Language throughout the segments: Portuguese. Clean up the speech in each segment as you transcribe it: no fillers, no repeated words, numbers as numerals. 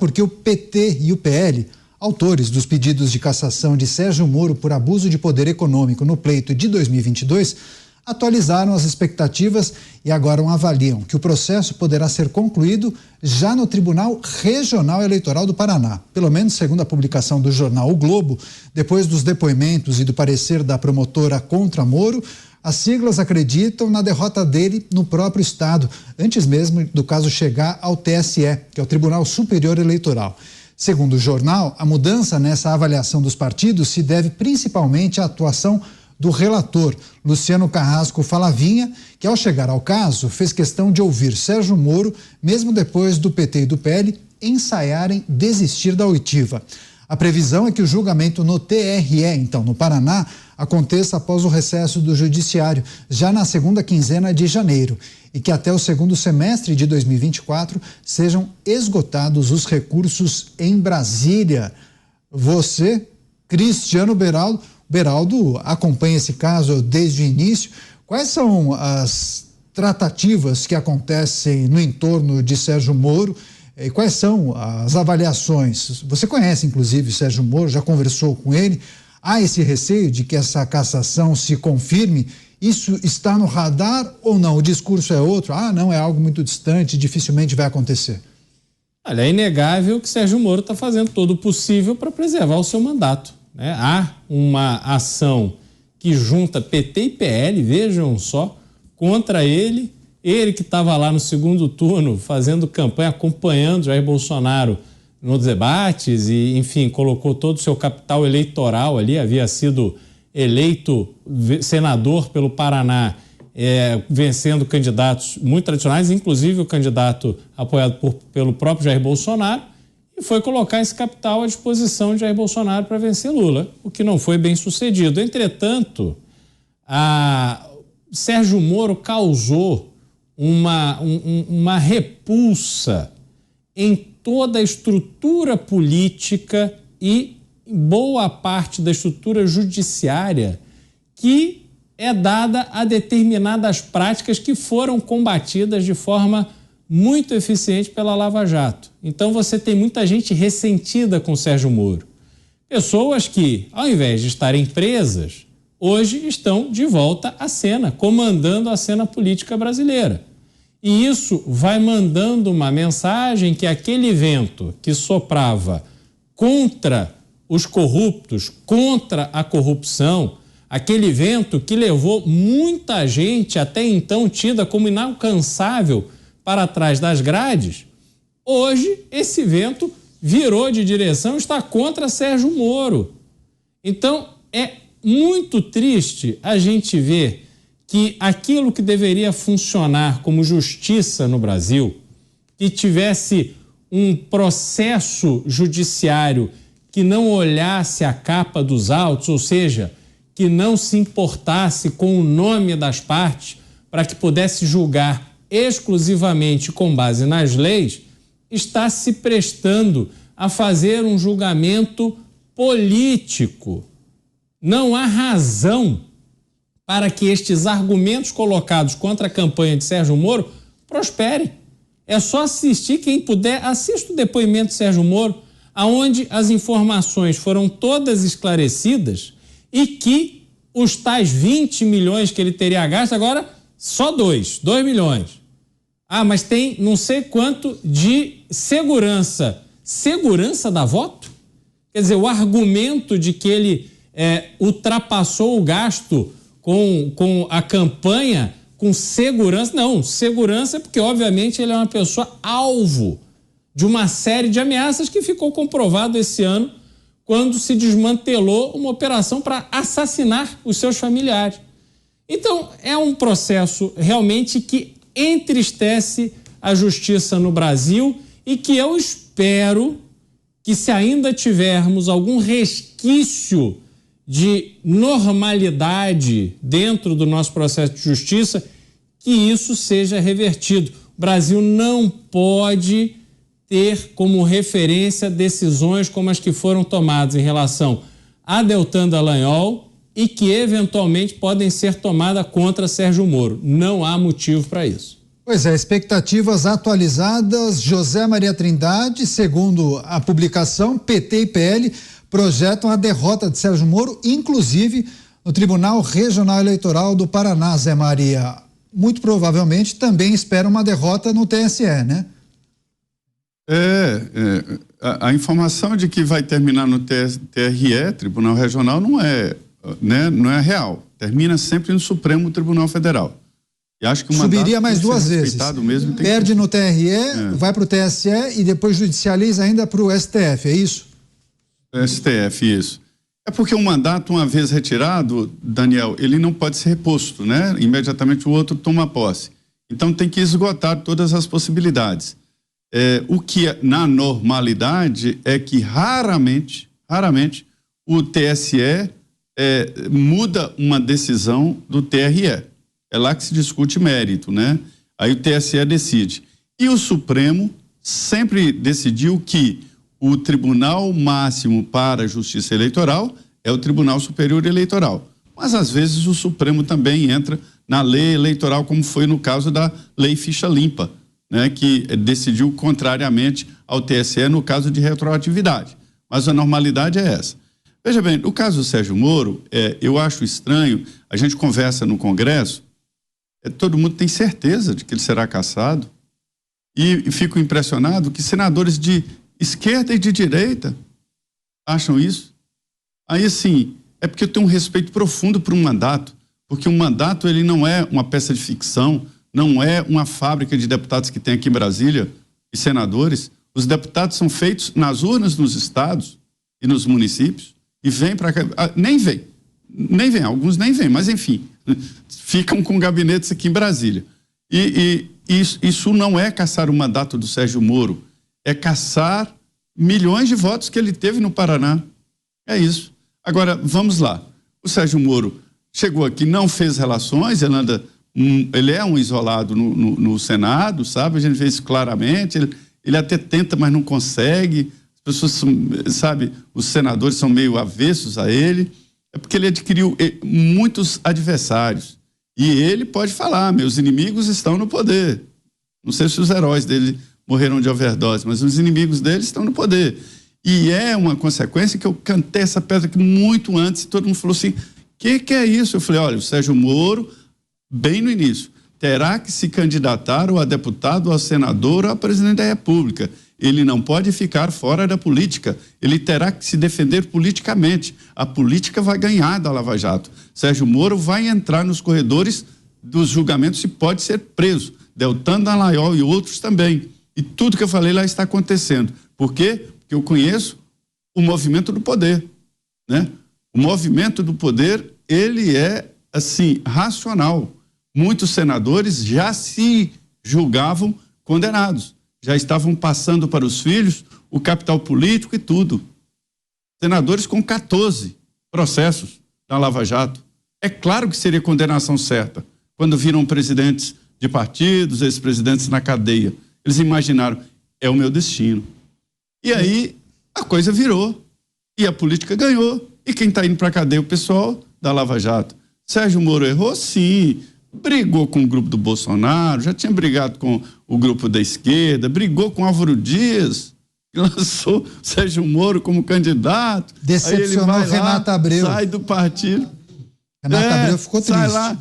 porque o PT e o PL, autores dos pedidos de cassação de Sérgio Moro por abuso de poder econômico no pleito de 2022, atualizaram as expectativas e agora avaliam que o processo poderá ser concluído já no Tribunal Regional Eleitoral do Paraná. Pelo menos segundo a publicação do jornal O Globo, depois dos depoimentos e do parecer da promotora contra Moro, as siglas acreditam na derrota dele no próprio estado, antes mesmo do caso chegar ao TSE, que é o Tribunal Superior Eleitoral. Segundo o jornal, a mudança nessa avaliação dos partidos se deve principalmente à atuação do relator, Luciano Carrasco Falavinha, que ao chegar ao caso fez questão de ouvir Sérgio Moro, mesmo depois do PT e do PL ensaiarem desistir da oitiva. A previsão é que o julgamento no TRE, então no Paraná, aconteça após o recesso do judiciário, já na segunda quinzena de janeiro, e que até o segundo semestre de 2024 sejam esgotados os recursos em Brasília. Você, Cristiano Beraldo, acompanha esse caso desde o início. Quais são as tratativas que acontecem no entorno de Sérgio Moro e quais são as avaliações? Você conhece, inclusive, Sérgio Moro, já conversou com ele. Há esse receio de que essa cassação se confirme? Isso está no radar ou não? O discurso é outro? Não, é algo muito distante, dificilmente vai acontecer. Olha, é inegável que Sérgio Moro está fazendo todo o possível para preservar o seu mandato, né? Há uma ação que junta PT e PL, vejam só, contra ele que estava lá no segundo turno fazendo campanha, acompanhando Jair Bolsonaro nos debates e, enfim, colocou todo o seu capital eleitoral ali, havia sido eleito senador pelo Paraná, vencendo candidatos muito tradicionais, inclusive o candidato apoiado pelo próprio Jair Bolsonaro, e foi colocar esse capital à disposição de Jair Bolsonaro para vencer Lula, o que não foi bem sucedido. Entretanto, Sérgio Moro causou uma repulsa em toda a estrutura política e boa parte da estrutura judiciária que é dada a determinadas práticas que foram combatidas de forma muito eficiente pela Lava Jato. Então você tem muita gente ressentida com Sérgio Moro. Pessoas que, ao invés de estarem presas, hoje estão de volta à cena, comandando a cena política brasileira. E isso vai mandando uma mensagem que aquele vento que soprava contra os corruptos, contra a corrupção, aquele vento que levou muita gente até então tida como inalcançável para trás das grades, hoje esse vento virou de direção e está contra Sérgio Moro. Então é muito triste a gente ver que aquilo que deveria funcionar como justiça no Brasil, que tivesse um processo judiciário que não olhasse a capa dos autos, ou seja, que não se importasse com o nome das partes para que pudesse julgar exclusivamente com base nas leis, está se prestando a fazer um julgamento político. Não há razão para que estes argumentos colocados contra a campanha de Sérgio Moro prosperem. É só assistir, quem puder, assista o depoimento de Sérgio Moro, onde as informações foram todas esclarecidas e que os tais 20 milhões que ele teria gasto, agora só 2 milhões. Mas tem não sei quanto de segurança. Segurança da voto? Quer dizer, o argumento de que ele ultrapassou o gasto com a campanha com segurança. Não, segurança é porque, obviamente, ele é uma pessoa alvo de uma série de ameaças que ficou comprovado esse ano quando se desmantelou uma operação para assassinar os seus familiares. Então, é um processo realmente que entristece a justiça no Brasil e que eu espero que, se ainda tivermos algum resquício de normalidade dentro do nosso processo de justiça, que isso seja revertido. O Brasil não pode ter como referência decisões como as que foram tomadas em relação a Deltan Dallagnol e que eventualmente podem ser tomadas contra Sérgio Moro. Não há motivo para isso. Pois é, expectativas atualizadas. José Maria Trindade, segundo a publicação, PT e PL projetam a derrota de Sérgio Moro, inclusive no Tribunal Regional Eleitoral do Paraná, Zé Maria. Muito provavelmente também esperam uma derrota no TSE, né? A informação de que vai terminar no TRE, Tribunal Regional, não é real. Termina sempre no Supremo Tribunal Federal. E acho que subiria mais duas vezes. Mesmo, perde no TRE, vai para o TSE e depois judicializa ainda para o STF, é isso? STF, isso. É porque um mandato, uma vez retirado, Daniel, ele não pode ser reposto, né? Imediatamente o outro toma posse. Então tem que esgotar todas as possibilidades. O que na normalidade é que raramente o TSE muda uma decisão do TRE. É lá que se discute mérito, né? Aí o TSE decide. E o Supremo sempre decidiu que o Tribunal Máximo para a Justiça Eleitoral é o Tribunal Superior Eleitoral. Mas às vezes o Supremo também entra na lei eleitoral, como foi no caso da Lei Ficha Limpa, né? Que decidiu contrariamente ao TSE no caso de retroatividade. Mas a normalidade é essa. Veja bem, no caso do Sérgio Moro, eu acho estranho, a gente conversa no Congresso, todo mundo tem certeza de que ele será cassado, e fico impressionado que senadores de esquerda e de direita acham isso. Aí, assim, é porque eu tenho um respeito profundo por um mandato, porque um mandato, ele não é uma peça de ficção, não é uma fábrica de deputados que tem aqui em Brasília e senadores. Os deputados são feitos nas urnas nos estados e nos municípios e vêm para cá, nem vem, alguns nem vêm, mas enfim, ficam com gabinetes aqui em Brasília. E isso não é caçar o mandato do Sérgio Moro, é caçar milhões de votos que ele teve no Paraná. É isso. Agora, vamos lá. O Sérgio Moro chegou aqui, não fez relações, ele é um isolado no Senado, sabe? A gente vê isso claramente. Ele até tenta, mas não consegue. As pessoas, sabe, os senadores são meio avessos a ele. É porque ele adquiriu muitos adversários. E ele pode falar, meus inimigos estão no poder. Não sei se os heróis dele morreram de overdose, mas os inimigos dele estão no poder. E é uma consequência que eu cantei essa pedra aqui muito antes, e todo mundo falou assim, que é isso? Eu falei, olha, o Sérgio Moro, bem no início, terá que se candidatar ou a deputado, ou a senador, ou a presidente da República. Ele não pode ficar fora da política. Ele terá que se defender politicamente. A política vai ganhar da Lava Jato. Sérgio Moro vai entrar nos corredores dos julgamentos e pode ser preso. Deltan Dallagnol e outros também. E tudo que eu falei lá está acontecendo. Por quê? Porque eu conheço o movimento do poder, né? O movimento do poder, ele é, assim, racional. Muitos senadores já se julgavam condenados. Já estavam passando para os filhos o capital político e tudo. Senadores com 14 processos da Lava Jato. É claro que seria condenação certa quando viram presidentes de partidos, ex-presidentes na cadeia. Eles imaginaram, é o meu destino. E aí a coisa virou e a política ganhou. E quem está indo para a cadeia? O pessoal da Lava Jato. Sérgio Moro errou? Sim. Brigou com o grupo do Bolsonaro, já tinha brigado com o grupo da esquerda, brigou com Álvaro Dias, que lançou Sérgio Moro como candidato. Decepcionou aí ele vai Renata lá, Abreu. sai do partido. Renata Abreu ficou triste.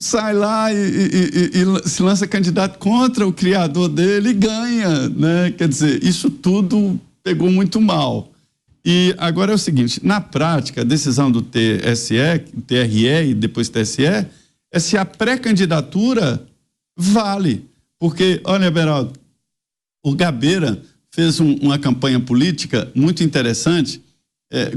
Sai lá e se lança candidato contra o criador dele e ganha, né? Quer dizer, isso tudo pegou muito mal. E agora é o seguinte, na prática, a decisão do TSE, TRE e depois TSE, é se a pré-candidatura vale. Porque, olha, Beraldo, o Gabeira fez uma campanha política muito interessante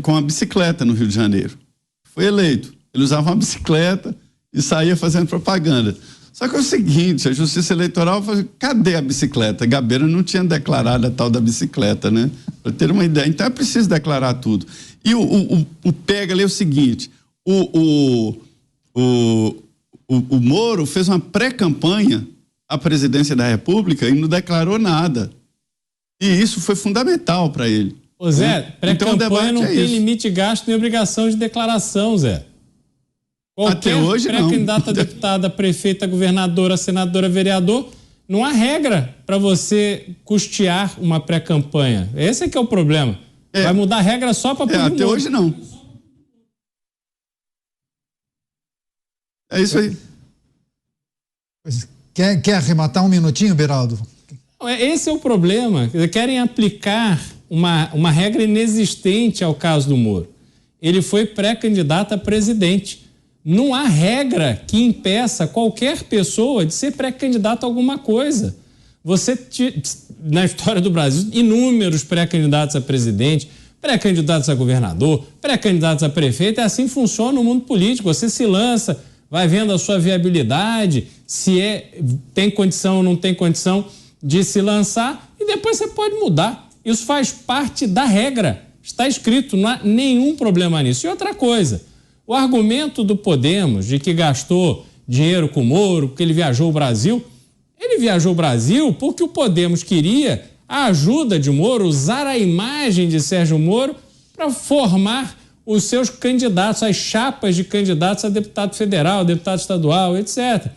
com a bicicleta no Rio de Janeiro. Foi eleito. Ele usava uma bicicleta e saía fazendo propaganda. Só que é o seguinte, a Justiça Eleitoral falou, cadê a bicicleta? Gabeira não tinha declarado a tal da bicicleta, né? Para ter uma ideia. Então é preciso declarar tudo. E o pega ali é o seguinte, o Moro fez uma pré-campanha à presidência da República e não declarou nada. E isso foi fundamental para ele. Ô Zé, pré-campanha então, não tem limite de gasto nem obrigação de declaração, Zé. Qualquer pré-candidato a deputada, prefeita, governadora, senadora, vereador, não há regra para você custear uma pré-campanha. Esse é que é o problema. Vai mudar a regra só para político. Até hoje não. É isso aí. Quer arrematar um minutinho, Beraldo? Esse é o problema. Querem aplicar uma regra inexistente ao caso do Moro. Ele foi pré-candidato a presidente. Não há regra que impeça qualquer pessoa de ser pré-candidato a alguma coisa. Na história do Brasil, inúmeros pré-candidatos a presidente, pré-candidatos a governador, pré-candidatos a prefeito, e assim funciona o mundo político. Você se lança, vai vendo a sua viabilidade, se tem condição ou não tem condição de se lançar, e depois você pode mudar. Isso faz parte da regra. Está escrito, não há nenhum problema nisso. E outra coisa, o argumento do Podemos de que gastou dinheiro com o Moro, porque ele viajou o Brasil porque o Podemos queria a ajuda de Moro, usar a imagem de Sérgio Moro para formar os seus candidatos, as chapas de candidatos a deputado federal, deputado estadual, etc.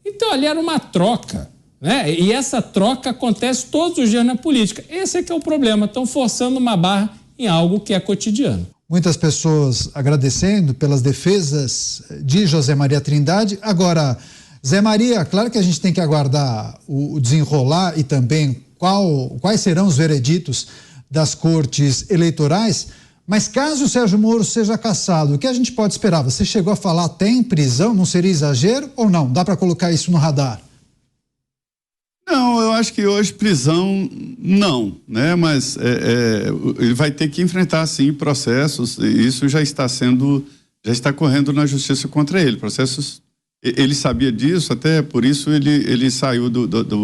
Então, ali era uma troca, né? E essa troca acontece todos os dias na política. Esse é que é o problema. Estão forçando uma barra em algo que é cotidiano. Muitas pessoas agradecendo pelas defesas de José Maria Trindade. Agora, Zé Maria, claro que a gente tem que aguardar o desenrolar e também quais serão os vereditos das cortes eleitorais, mas caso o Sérgio Moro seja cassado, o que a gente pode esperar? Você chegou a falar até em prisão, não seria exagero ou não? Dá para colocar isso no radar? Não, eu acho que hoje prisão não, né? Mas ele vai ter que enfrentar, sim, processos, e isso já está correndo na justiça contra ele, processos. Ele sabia disso, até por isso ele saiu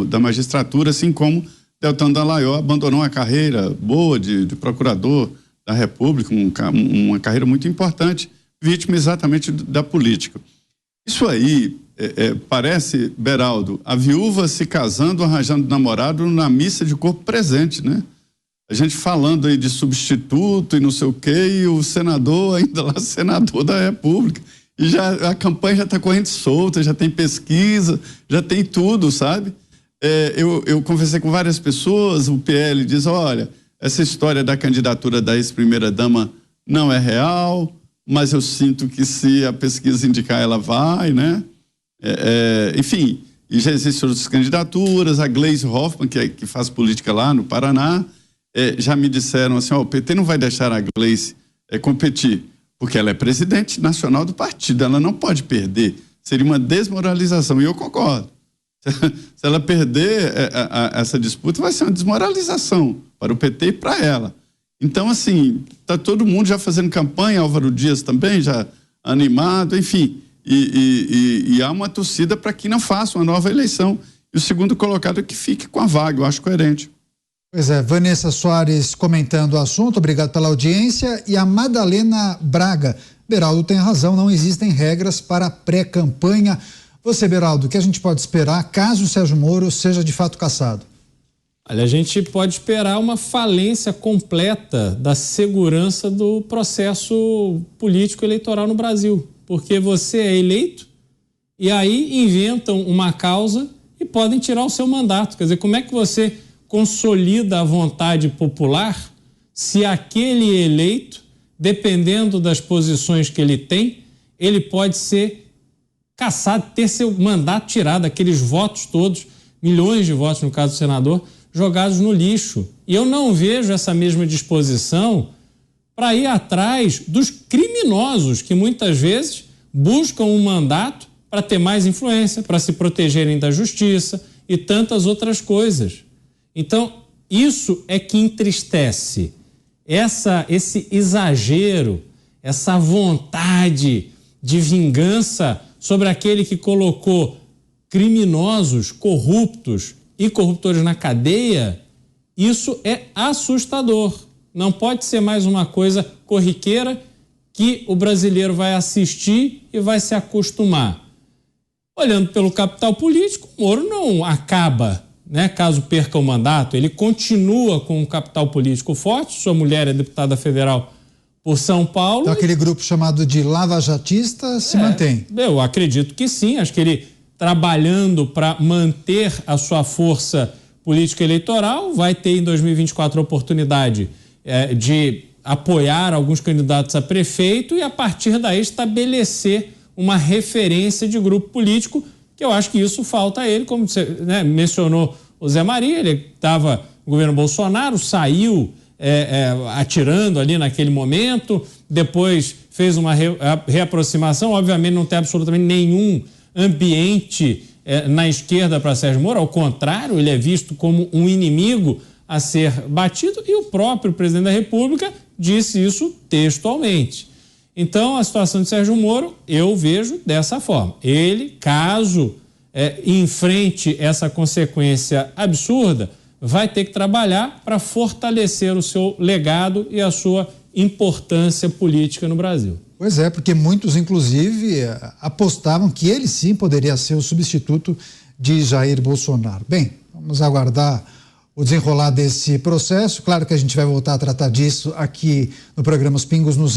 da magistratura, assim como Deltan Dallagnol abandonou uma carreira boa de procurador da República, uma carreira muito importante, vítima exatamente da política. Isso aí parece, Beraldo, a viúva se casando, arranjando namorado na missa de corpo presente, né? A gente falando aí de substituto e não sei o quê, e o senador ainda lá, senador da República. E a campanha já está correndo solta, já tem pesquisa, já tem tudo, sabe? Eu conversei com várias pessoas, o PL diz, olha, essa história da candidatura da ex-primeira-dama não é real, mas eu sinto que se a pesquisa indicar, ela vai, né? Enfim, e já existem outras candidaturas, a Gleisi Hoffmann, que faz política lá no Paraná, já me disseram assim, o PT não vai deixar a Gleisi competir, porque ela é presidente nacional do partido, ela não pode perder, seria uma desmoralização, e eu concordo. Se ela perder essa disputa, vai ser uma desmoralização para o PT e para ela. Então, assim, está todo mundo já fazendo campanha, Álvaro Dias também, já animado, enfim, e há uma torcida para que não faça uma nova eleição. E o segundo colocado é que fique com a vaga, eu acho coerente. Pois é, Vanessa Soares comentando o assunto, obrigado pela audiência. E a Madalena Braga, Beraldo tem razão, não existem regras para pré-campanha. Você, Beraldo, o que a gente pode esperar caso o Sérgio Moro seja de fato cassado? Olha, a gente pode esperar uma falência completa da segurança do processo político eleitoral no Brasil, porque você é eleito e aí inventam uma causa e podem tirar o seu mandato. Quer dizer, como é que você consolida a vontade popular se aquele eleito, dependendo das posições que ele tem, ele pode ser cassado, ter seu mandato tirado, aqueles votos todos, milhões de votos no caso do senador, jogados no lixo. E eu não vejo essa mesma disposição para ir atrás dos criminosos que muitas vezes buscam um mandato para ter mais influência, para se protegerem da justiça e tantas outras coisas. Então, isso é que entristece. Esse exagero, essa vontade de vingança sobre aquele que colocou criminosos, corruptos e corruptores na cadeia, isso é assustador. Não pode ser mais uma coisa corriqueira que o brasileiro vai assistir e vai se acostumar. Olhando pelo capital político, o Moro não acaba, né, caso perca o mandato, ele continua com um capital político forte, sua mulher é deputada federal por São Paulo. Então, aquele grupo chamado de lava-jatista se mantém? Eu acredito que sim. Acho que ele, trabalhando para manter a sua força política eleitoral, vai ter em 2024 a oportunidade de apoiar alguns candidatos a prefeito e, a partir daí, estabelecer uma referência de grupo político, que eu acho que isso falta a ele, como você mencionou o Zé Maria. Ele estava no governo Bolsonaro, saiu atirando ali naquele momento, depois fez uma reaproximação. Obviamente não tem absolutamente nenhum ambiente na esquerda para Sérgio Moro, ao contrário, ele é visto como um inimigo a ser batido, e o próprio presidente da República disse isso textualmente. Então, a situação de Sérgio Moro eu vejo dessa forma. Ele, caso enfrente essa consequência absurda, vai ter que trabalhar para fortalecer o seu legado e a sua importância política no Brasil. Pois é, porque muitos, inclusive, apostavam que ele sim poderia ser o substituto de Jair Bolsonaro. Bem, vamos aguardar o desenrolar desse processo. Claro que a gente vai voltar a tratar disso aqui no programa Os Pingos nos